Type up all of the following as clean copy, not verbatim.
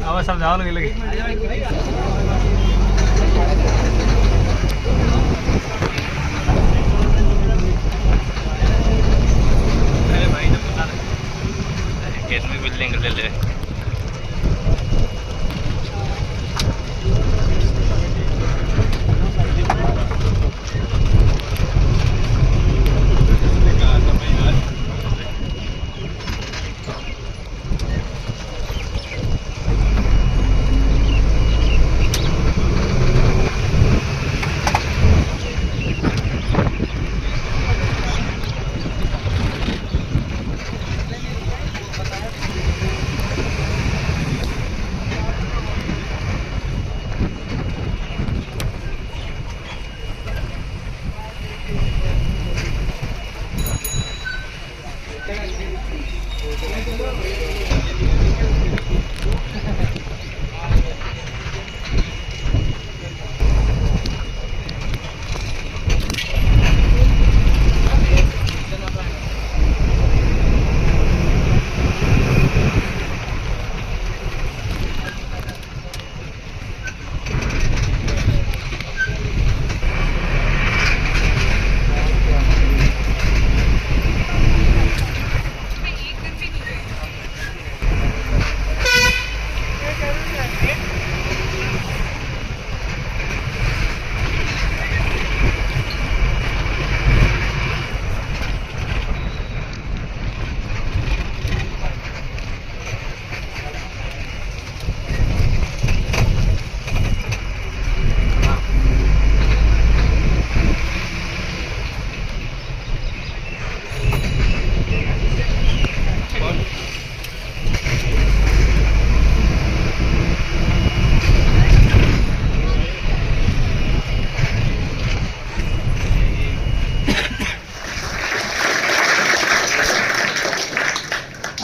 अब समझाओ लगे अरे भाई तो बता अकेडमी बिल्डिंग ले ले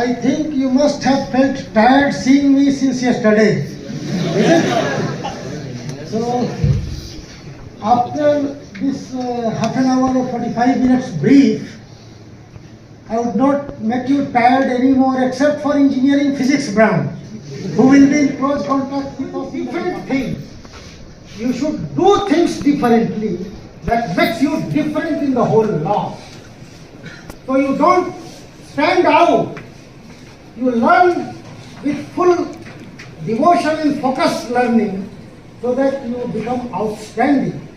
I think you must have felt tired seeing me since yesterday. So, after this half an hour or 45 minutes brief, I would not make you tired anymore except for engineering physics branch, who will be in close contact with us different things. You should do things differently. That makes you different in the whole law. So you don't stand out. You learn with full devotion and focused learning so that you become outstanding.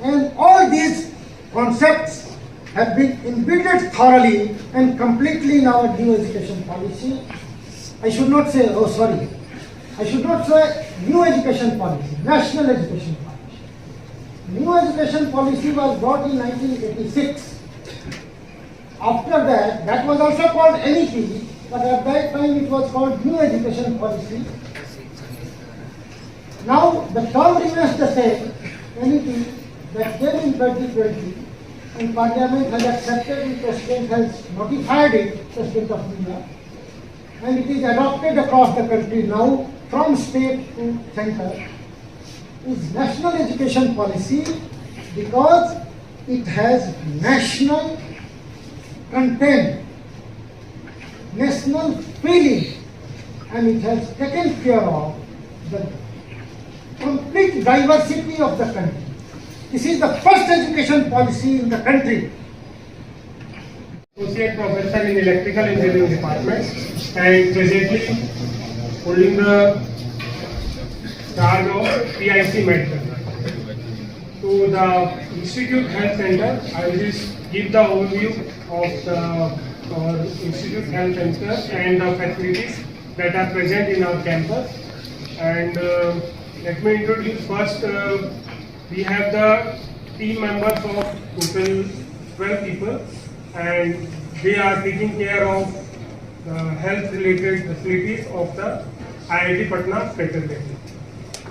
And all these concepts have been embedded thoroughly and completely in our new education policy. I should not say new education policy, national education policy. New education policy was brought in 1986. After that, that was also called NEP, but at that time it was called New Education Policy. Now the term remains the same, NEP, that came in 2020, and Parliament has accepted and President has notified it, President of India, and it is adopted across the country now from state to center, is National Education Policy because it has national content, national feeling, and it has taken care of the complete diversity of the country. This is the first education policy in the country. Associate Professor in Electrical Engineering Department and presently holding the charge of PIC Medical. To the Institute Health Center, I will just give the overview of our Institute Health Center and the facilities that are present in our campus. And let me introduce first, we have the team members of total 12 people, and they are taking care of the health related facilities of the IIT Patna faculty.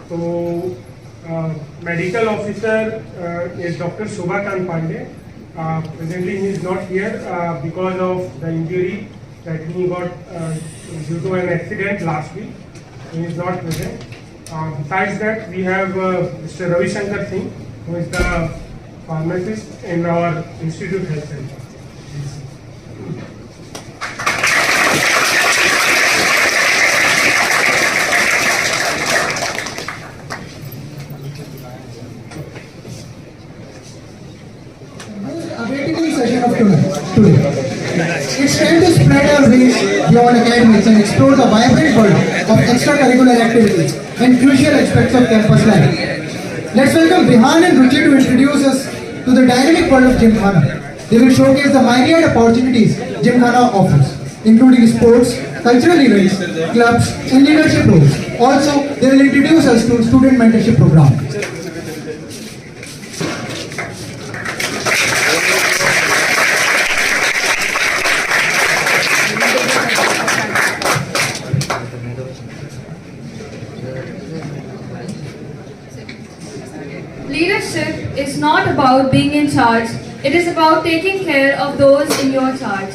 So, medical officer is Dr. Shubhakant Pandey. Presently he is not here because of the injury that he got due to an accident last week. He is not present. Besides that, we have Mr. Ravi Shankar Singh, who is the pharmacist in our Institute Health Center. Awaiting session of today. It's time to spread our wings beyond academics and explore the vibrant world of extracurricular activities and crucial aspects of campus life. Let's welcome Bihan and Ruchi to introduce us to the dynamic world of Gymkhana. They will showcase the myriad opportunities Gymkhana offers, including sports, cultural events, clubs, and leadership roles. Also, they will introduce us to student mentorship program. Leadership is not about being in charge, it is about taking care of those in your charge.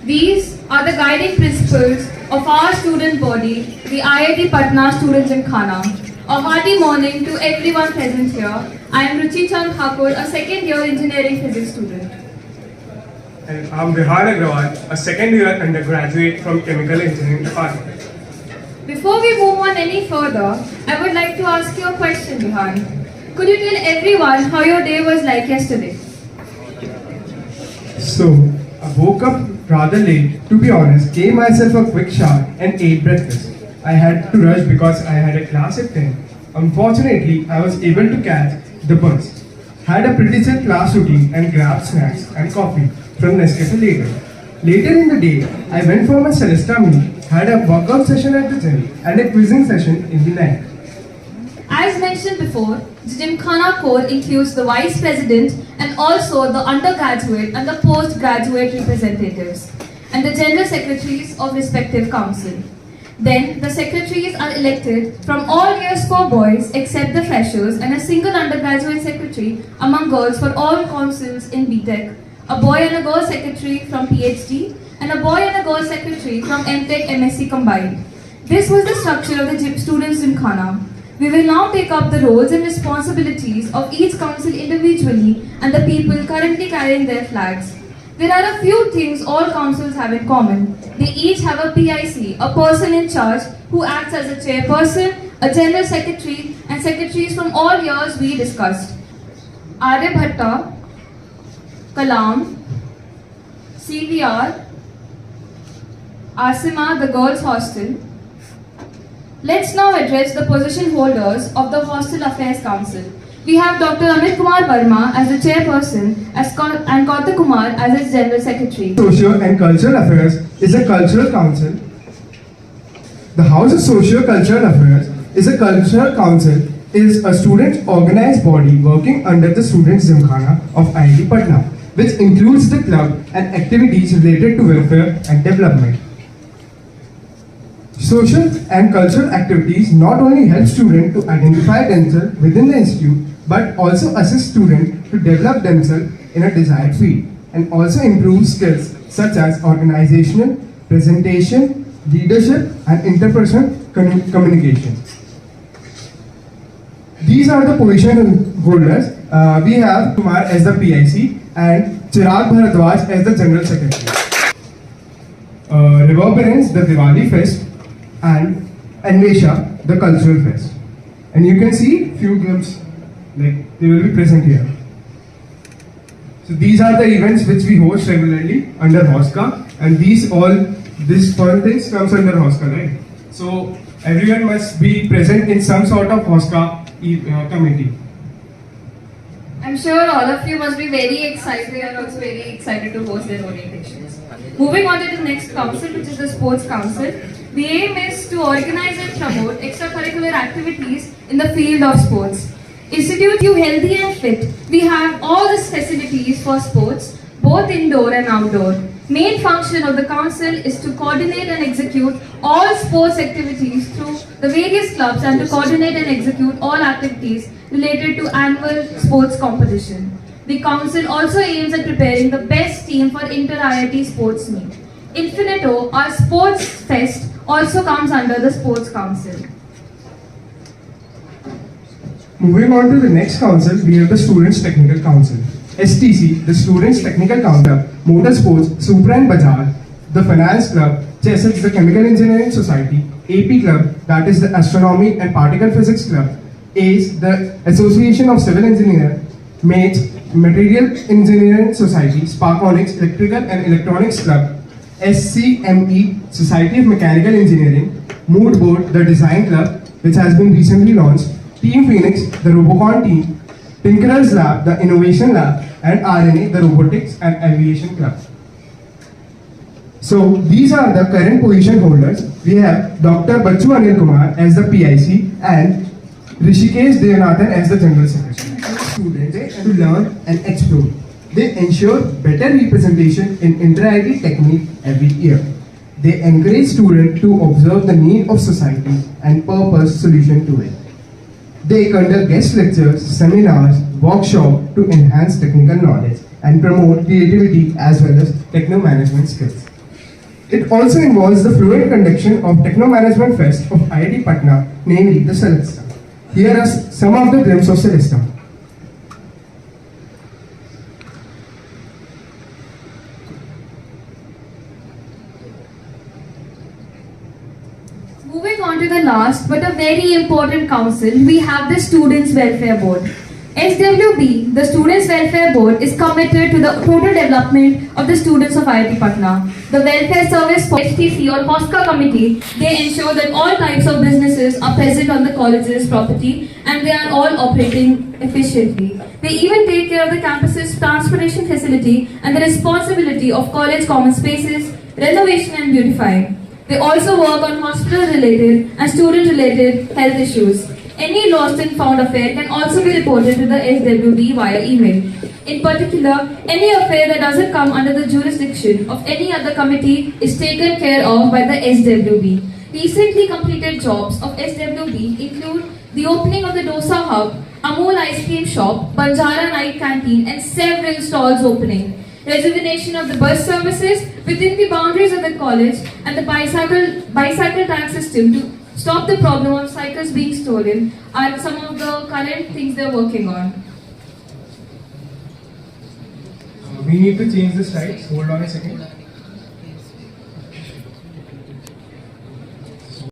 These are the guiding principles of our student body, the IIT Patna Student Gymkhana. A hearty morning to everyone present here. I am Ruchi Chand Thakur, a second year engineering physics student. And I'm Bihan Agrawal, a second year undergraduate from Chemical Engineering Department. Before we move on any further, I would like to ask you a question, Bihan. Could you tell everyone how your day was like yesterday? So, I woke up rather late, to be honest, gave myself a quick shower and ate breakfast. I had to rush because I had a class at 10. Unfortunately, I was able to catch the bus. Had a pretty set class routine and grabbed snacks and coffee from Nescafe later. Later in the day, I went for my Celesta meal, had a workout session at the gym and a quizzing session in the night. As mentioned before, the Gymkhana core includes the Vice President and also the undergraduate and the postgraduate representatives and the General Secretaries of respective council. Then, the secretaries are elected from all years for boys except the freshers and a single undergraduate secretary among girls for all councils in BTech, a boy and a girl secretary from PhD and a boy and a girl secretary from MTech MSc combined. This was the structure of the students' Gymkhana. We will now take up the roles and responsibilities of each council individually and the people currently carrying their flags. There are a few things all councils have in common. They each have a PIC, a person in charge, who acts as a chairperson, a general secretary, and secretaries from all years we discussed. Aryabhatta, Kalam, CVR, Asima, the girls' hostel. Let's now address the position holders of the Hostel Affairs Council. We have Dr. Amit Kumar Verma as the chairperson and Kautik Kumar as its general secretary. Socio and Cultural Affairs is a cultural council. The House of Socio-Cultural Affairs is a cultural council, is a student organized body working under the Students' Gymkhana of IIT Patna, which includes the club and activities related to welfare and development. Social and cultural activities not only help students to identify themselves within the institute, but also assist students to develop themselves in a desired field and also improve skills such as organizational, presentation, leadership, and interpersonal communication. These are the position holders. We have Kumar as the PIC and Chirag Bharadwaj as the General Secretary. Reverberance, the Diwali Fest, and Anvesha, the Cultural Fest. And you can see few clubs, like they will be present here. So these are the events which we host regularly under HOSCA, and this fun things comes under HOSCA, right? So everyone must be present in some sort of HOSCA committee. I'm sure all of you must be very excited and also very excited to host their orientations. Moving on to the next council, which is the Sports Council. The aim is to organize and promote extracurricular activities in the field of sports. Institute you healthy and fit. We have all the facilities for sports, both indoor and outdoor. Main function of the council is to coordinate and execute all sports activities through the various clubs and to coordinate and execute all activities related to annual sports competition. The council also aims at preparing the best team for inter-IIT sports meet. Infinito, our sports fest, also comes under the Sports Council. Moving on to the next council, we have the Students' Technical Council. STC, the Students' Technical Council, Motorsports, Supra and Bajaj, the Finance Club, CHESS, the Chemical Engineering Society, AP Club, that is the Astronomy and Particle Physics Club, ACE, the Association of Civil Engineers, MATES, Material Engineering Society, Sparkonics, Electrical and Electronics Club, SCME, Society of Mechanical Engineering, Mood Board, the Design Club, which has been recently launched, Team Phoenix, the Robocon team, Tinkerers Lab, the Innovation Lab, and RNA, the Robotics and Aviation Club. So these are the current position holders. We have Dr. Bachu Anil Kumar as the PIC and Rishikesh Devanathan as the General Secretary. Students to learn and explore. They ensure better representation in inter-IT technique every year. They encourage students to observe the need of society and purpose solution to it. They conduct guest lectures, seminars, workshops to enhance technical knowledge and promote creativity as well as techno-management skills. It also involves the fluent conduction of Techno-Management Fest of IIT Patna, namely the Celesta. Here are some of the glimpses of Celesta. Moving on to the last but a very important council, we have the Students' Welfare Board. SWB, the Students' Welfare Board, is committed to the total development of the students of IIT Patna. The Welfare Service for HTC or HOSCA committee, they ensure that all types of businesses are present on the college's property and they are all operating efficiently. They even take care of the campus's transportation facility and the responsibility of college common spaces, renovation and beautifying. They also work on hospital-related and student-related health issues. Any lost and found affair can also be reported to the SWB via email. In particular, any affair that doesn't come under the jurisdiction of any other committee is taken care of by the SWB. Recently completed jobs of SWB include the opening of the Dosa Hub, Amul Ice Cream Shop, Banjara Night Canteen and several stalls opening. Rejuvenation of the bus services within the boundaries of the college and the bicycle tag system to stop the problem of cycles being stolen are some of the current things they're working on. We need to change the slides. Hold on a second.